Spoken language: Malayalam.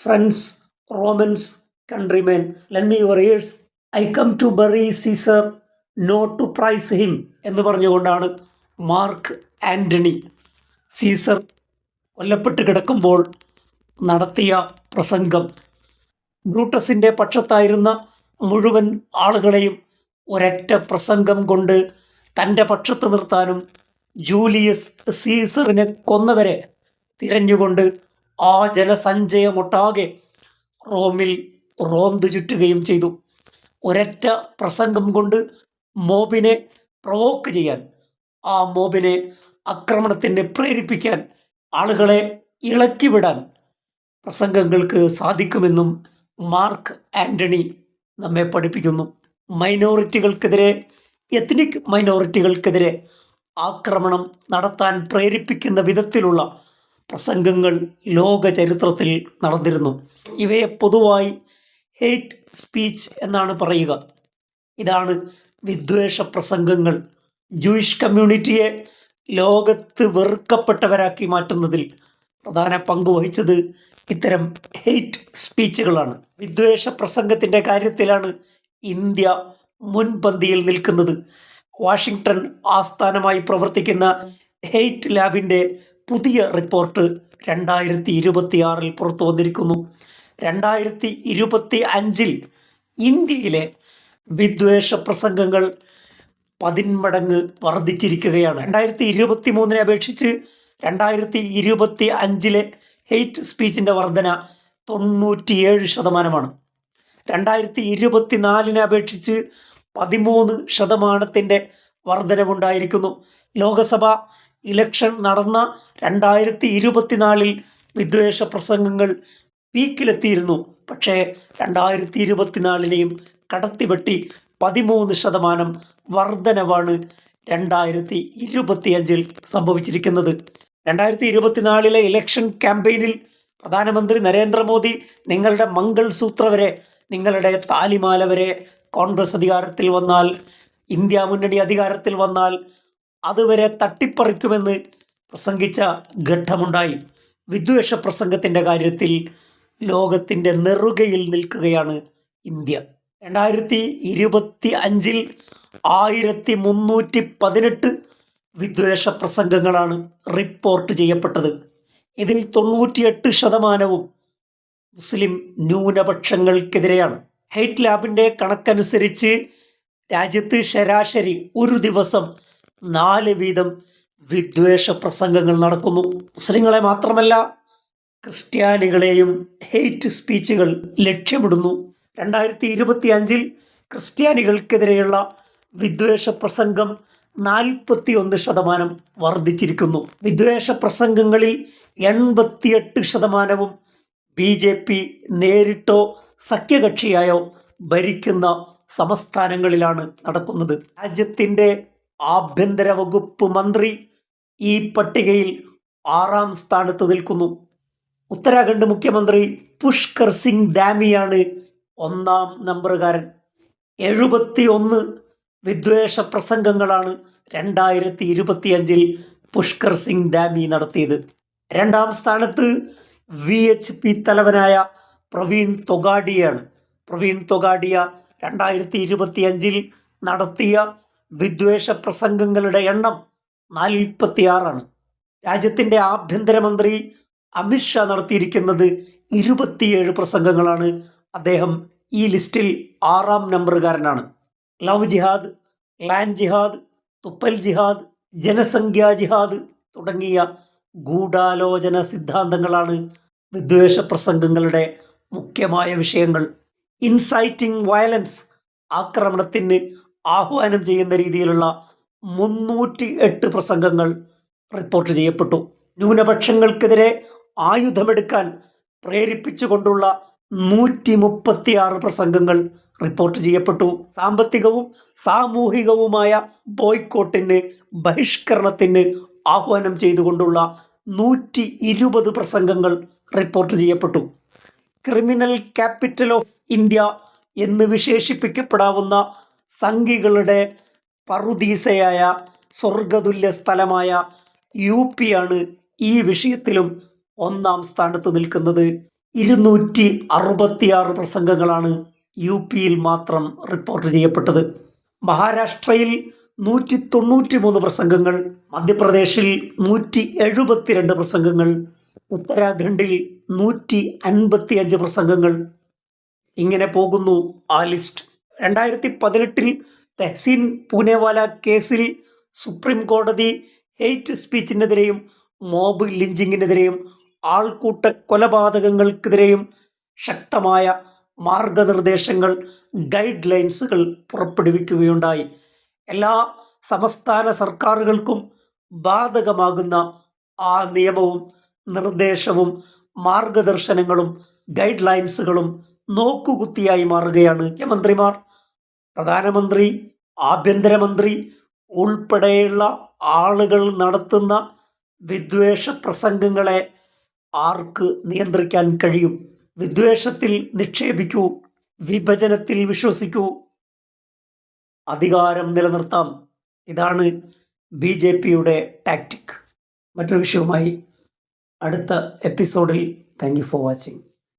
Friends, Romans, countrymen, lend me your ears. I come to bury Caesar, not to prize him എന്ന് പറഞ്ഞുകൊണ്ടാണ് മാർക്ക് ആന്റണി സീസർ കൊല്ലപ്പെട്ട് കിടക്കുമ്പോൾ നടത്തിയ പ്രസംഗം. ബ്രൂട്ടസിൻ്റെ പക്ഷത്തായിരുന്ന മുഴുവൻ ആളുകളെയും ഒരൊറ്റ പ്രസംഗം കൊണ്ട് തൻ്റെ പക്ഷത്ത് നിർത്താനും ജൂലിയസ് സീസറിനെ കൊന്നവരെ തിരഞ്ഞുകൊണ്ട് ആ ജനസഞ്ചയമൊട്ടാകെ റോമിൽ റോന്തു ചുറ്റുകയും ചെയ്തു. ഒരൊറ്റ പ്രസംഗം കൊണ്ട് മോബിനെ പ്രൊവോക്ക് ചെയ്യാൻ, ആ മോബിനെ ആക്രമണത്തിന് പ്രേരിപ്പിക്കാൻ, ആളുകളെ ഇളക്കിവിടാൻ പ്രസംഗങ്ങൾക്ക് സാധിക്കുമെന്നും മാർക്ക് ആന്റണി നമ്മെ പഠിപ്പിക്കുന്നു. മൈനോറിറ്റികൾക്കെതിരെ, എത്നിക് മൈനോറിറ്റികൾക്കെതിരെ ആക്രമണം നടത്താൻ പ്രേരിപ്പിക്കുന്ന വിധത്തിലുള്ള പ്രസംഗങ്ങൾ ലോക ചരിത്രത്തിൽ നടന്നിരുന്നു. ഇവയെ പൊതുവായി ഹെയ്റ്റ് സ്പീച്ച് എന്നാണ് പറയുക. ഇതാണ് വിദ്വേഷ പ്രസംഗങ്ങൾ. ജൂയിഷ് കമ്മ്യൂണിറ്റിയെ ലോകത്ത് വെറുക്കപ്പെട്ടവരാക്കി മാറ്റുന്നതിൽ പ്രധാന പങ്ക് വഹിച്ചത് ഇത്തരം ഹെയ്റ്റ് സ്പീച്ചുകളാണ്. വിദ്വേഷ പ്രസംഗത്തിൻ്റെ കാര്യത്തിലാണ് ഇന്ത്യ മുൻപന്തിയിൽ നിൽക്കുന്നത്. വാഷിങ്ടൺ ആസ്ഥാനമായി പ്രവർത്തിക്കുന്ന ഹെയ്റ്റ് ലാബിൻ്റെ പുതിയ റിപ്പോർട്ട് 2026 പുറത്തു വന്നിരിക്കുന്നു. 2025 ഇന്ത്യയിലെ വിദ്വേഷ പ്രസംഗങ്ങൾ 10 മടങ്ങ് വർദ്ധിച്ചിരിക്കുകയാണ്. 2023 അപേക്ഷിച്ച് 2025 ഹെയ്റ്റ് സ്പീച്ചിൻ്റെ വർധന 97%. 2024 അപേക്ഷിച്ച് 13% വർധനവുണ്ടായിരിക്കുന്നു. ലോകസഭ ഇലക്ഷൻ നടന്ന 2024 വിദ്വേഷ പ്രസംഗങ്ങൾ പീക്കിലെത്തിയിരുന്നു. പക്ഷേ 2024 കടത്തിവെട്ടി 13% വർധനവാണ് 2025 സംഭവിച്ചിരിക്കുന്നത്. 2024 ഇലക്ഷൻ ക്യാമ്പയിനിൽ പ്രധാനമന്ത്രി നരേന്ദ്രമോദി നിങ്ങളുടെ മംഗൾസൂത്ര വരെ, നിങ്ങളുടെ താലിമാല വരെ കോൺഗ്രസ് അധികാരത്തിൽ വന്നാൽ, ഇന്ത്യ മുന്നണി അധികാരത്തിൽ വന്നാൽ അതുവരെ തട്ടിപ്പറിക്കുമെന്ന് പ്രസംഗിച്ച ഘട്ടമുണ്ടായി. വിദ്വേഷ പ്രസംഗത്തിൻ്റെ കാര്യത്തിൽ ലോകത്തിൻ്റെ നെറുകയിൽ നിൽക്കുകയാണ് ഇന്ത്യ. 2025 1318 വിദ്വേഷ പ്രസംഗങ്ങളാണ് റിപ്പോർട്ട് ചെയ്യപ്പെട്ടത്. ഇതിൽ 98% മുസ്ലിം ന്യൂനപക്ഷങ്ങൾക്കെതിരെയാണ്. ഹെയ്റ്റ് ലാബിൻ്റെ കണക്കനുസരിച്ച് രാജ്യത്ത് ശരാശരി ഒരു ദിവസം 4 വീതം വിദ്വേഷ പ്രസംഗങ്ങൾ നടക്കുന്നു. മുസ്ലിങ്ങളെ മാത്രമല്ല ക്രിസ്ത്യാനികളെയും ഹെയ്റ്റ് സ്പീച്ചുകൾ ലക്ഷ്യമിടുന്നു. 2025 ക്രിസ്ത്യാനികൾക്കെതിരെയുള്ള വിദ്വേഷ പ്രസംഗം 41% വർദ്ധിച്ചിരിക്കുന്നു. വിദ്വേഷ പ്രസംഗങ്ങളിൽ 88% BJP നേരിട്ടോ സഖ്യകക്ഷിയായോ ഭരിക്കുന്ന സംസ്ഥാനങ്ങളിലാണ് നടക്കുന്നത്. രാജ്യത്തിൻ്റെ ആഭ്യന്തര വകുപ്പ് മന്ത്രി ഈ പട്ടികയിൽ 6ാം സ്ഥാനത്ത് നിൽക്കുന്നു. ഉത്തരാഖണ്ഡ് മുഖ്യമന്ത്രി പുഷ്കർ സിംഗ് ധാമിയാണ് 1ാം നമ്പറുകാരൻ. 71 വിദ്വേഷ പ്രസംഗങ്ങളാണ് 2025 പുഷ്കർ സിംഗ് ധാമി നടത്തിയത്. 2ാം സ്ഥാനത്ത് VHP തലവനായ പ്രവീൺ തൊഗാഡിയയാണ്. പ്രവീൺ തൊഗാഡിയ 2025 നടത്തിയ വിദ്വേഷ പ്രസംഗങ്ങളുടെ എണ്ണം 46ആണ്. രാജ്യത്തിൻ്റെ ആഭ്യന്തരമന്ത്രി അമിത്ഷാ നടത്തിയിരിക്കുന്നത് 27 പ്രസംഗങ്ങളാണ്. അദ്ദേഹം ഈ ലിസ്റ്റിൽ 6ാം നമ്പറുകാരനാണ്. ലവ് ജിഹാദ്, ലാൻഡ് ജിഹാദ്, തുപ്പൽ ജിഹാദ്, ജനസംഖ്യാ ജിഹാദ് തുടങ്ങിയ ഗൂഢാലോചന സിദ്ധാന്തങ്ങളാണ് വിദ്വേഷ പ്രസംഗങ്ങളുടെ മുഖ്യമായ വിഷയങ്ങൾ. ഇൻസൈറ്റിംഗ് വയലൻസ്, ആക്രമണത്തിന് ആഹ്വാനം ചെയ്യുന്ന രീതിയിലുള്ള 308 പ്രസംഗങ്ങൾ റിപ്പോർട്ട് ചെയ്യപ്പെട്ടു. ന്യൂനപക്ഷങ്ങൾക്കെതിരെ ആയുധമെടുക്കാൻ പ്രേരിപ്പിച്ചുകൊണ്ടുള്ള 136 പ്രസംഗങ്ങൾ റിപ്പോർട്ട് ചെയ്യപ്പെട്ടു. സാമ്പത്തികവും സാമൂഹികവുമായ ബോയ്ക്കോട്ടിന്, ബഹിഷ്കരണത്തിന് ആഹ്വാനം ചെയ്തുകൊണ്ടുള്ള 120 പ്രസംഗങ്ങൾ റിപ്പോർട്ട് ചെയ്യപ്പെട്ടു. ക്രിമിനൽ ക്യാപിറ്റൽ ഓഫ് ഇന്ത്യ എന്ന് വിശേഷിപ്പിക്കപ്പെടാവുന്ന സംഘികളുടെ പറുദീസയായ സ്വർഗതുല്യ സ്ഥലമായ UP ആണ് ഈ വിഷയത്തിലും 1ാം സ്ഥാനത്ത് നിൽക്കുന്നത്. 266 പ്രസംഗങ്ങളാണ് UPയിൽ മാത്രം റിപ്പോർട്ട് ചെയ്യപ്പെട്ടത്. മഹാരാഷ്ട്രയിൽ 193 പ്രസംഗങ്ങൾ, മധ്യപ്രദേശിൽ 172 പ്രസംഗങ്ങൾ, ഉത്തരാഖണ്ഡിൽ 155 പ്രസംഗങ്ങൾ. ഇങ്ങനെ പോകുന്നു ആ ലിസ്റ്റ്. 2018 തെഹ്സീൻ പൂനെവാല കേസിൽ സുപ്രീം കോടതി ഹെയ്റ്റ് സ്പീച്ചിനെതിരെയും മോബ് ലിഞ്ചിങ്ങിനെതിരെയും ആൾക്കൂട്ട കൊലപാതകങ്ങൾക്കെതിരെയും ശക്തമായ മാർഗനിർദ്ദേശങ്ങൾ, ഗൈഡ് ലൈൻസുകൾ പുറപ്പെടുവിക്കുകയുണ്ടായി. എല്ലാ സംസ്ഥാന സർക്കാരുകൾക്കും ബാധകമാകുന്ന ആ നിയമവും നിർദ്ദേശവും മാർഗദർശനങ്ങളും ഗൈഡ് ലൈൻസുകളും നോക്കുകുത്തിയായി മാറുകയാണ്. മുഖ്യമന്ത്രിമാർ, പ്രധാനമന്ത്രി, ആഭ്യന്തരമന്ത്രി ഉൾപ്പെടെയുള്ള ആളുകൾ നടത്തുന്ന വിദ്വേഷ പ്രസംഗങ്ങളെ ആർക്ക് നിയന്ത്രിക്കാൻ കഴിയും? വിദ്വേഷത്തിൽ നിക്ഷേപിക്കൂ, വിഭജനത്തിൽ വിശ്വസിക്കൂ, അധികാരം നിലനിർത്താം. ഇതാണ് BJPയുടെ ടാക്ടിക്. മറ്റൊരു വിഷയവുമായി അടുത്ത എപ്പിസോഡിൽ. Thank you for watching.